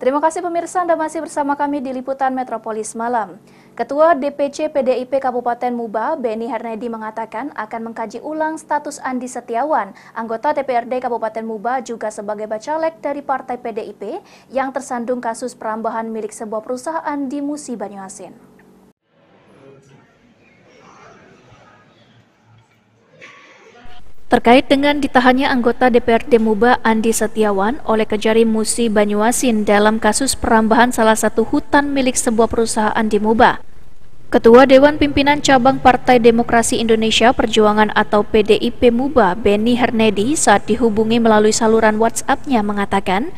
Terima kasih pemirsa, Anda masih bersama kami di Liputan Metropolis Malam. Ketua DPC PDIP Kabupaten Muba, Benny Hernedi mengatakan akan mengkaji ulang status Andi Setiawan, anggota DPRD Kabupaten Muba juga sebagai bacalek dari Partai PDIP yang tersandung kasus perambahan milik sebuah perusahaan di Musi Banyuasin. Terkait dengan ditahannya anggota DPRD Muba Andi Setiawan oleh Kejari Musi Banyuasin dalam kasus perambahan salah satu hutan milik sebuah perusahaan di Muba, Ketua Dewan Pimpinan Cabang Partai Demokrasi Indonesia Perjuangan atau PDIP Muba, Benny Hernedi, saat dihubungi melalui saluran WhatsApp-nya mengatakan,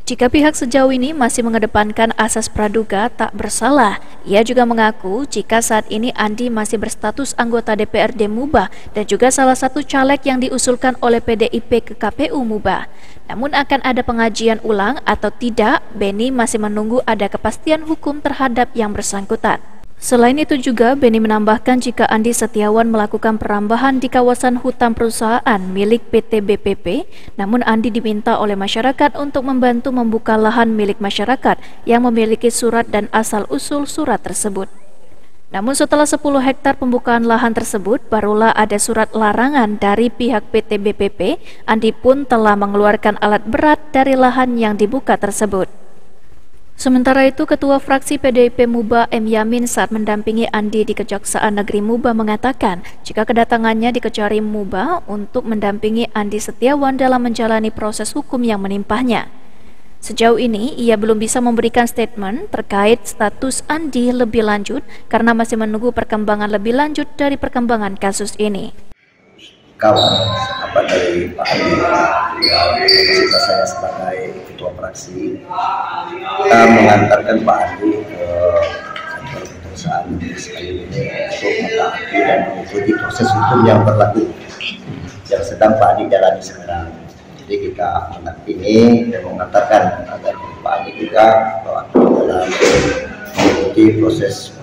jika pihak sejauh ini masih mengedepankan asas praduga tak bersalah, ia juga mengaku jika saat ini Andi masih berstatus anggota DPRD Muba dan juga salah satu caleg yang diusulkan oleh PDIP ke KPU Muba. Namun akan ada pengajian ulang atau tidak, Benny masih menunggu ada kepastian hukum terhadap yang bersangkutan. Selain itu juga, Benny menambahkan jika Andi Setiawan melakukan perambahan di kawasan hutan perusahaan milik PT BPP, namun Andi diminta oleh masyarakat untuk membantu membuka lahan milik masyarakat yang memiliki surat dan asal-usul surat tersebut. Namun setelah 10 hektar pembukaan lahan tersebut, barulah ada surat larangan dari pihak PT BPP, Andi pun telah mengeluarkan alat berat dari lahan yang dibuka tersebut. Sementara itu, Ketua Fraksi PDIP Muba M. Yamin saat mendampingi Andi di Kejaksaan Negeri Muba mengatakan jika kedatangannya di Kejari Muba untuk mendampingi Andi Setiawan dalam menjalani proses hukum yang menimpahnya. Sejauh ini, ia belum bisa memberikan statement terkait status Andi lebih lanjut karena masih menunggu perkembangan lebih lanjut dari perkembangan kasus ini. Kawan sahabat dari Pak Andi, kapasitas saya sebagai ketua fraksi, kita mengantarkan Pak Andi ke kantor perusahaan sekali ini untuk mentaati dan mengikuti proses hukum yang berlaku yang sedang Pak Andi jalani sekarang. Jadi kita mendampingi dan mengantarkan agar Pak Andi juga dalam mengikuti proses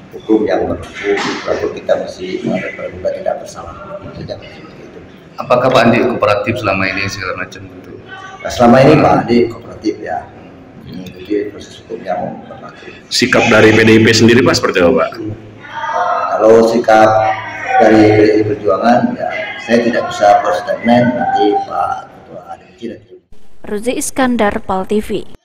hukum yang berlaku, lalu kita masih ada praduga tidak bersalah. Apakah Pak Andi kooperatif selama ini segala macam itu? Nah, selama ini Pak Andi kooperatif ya, mengikuti proses hukum yang berlaku. Sikap dari PDIP sendiri Pak seperti apa Pak? Kalau sikap dari PDI Perjuangan ya saya tidak bisa berstatement, nanti Pak Ketua ADC nanti. Ruzi Iskandar, PAL TV.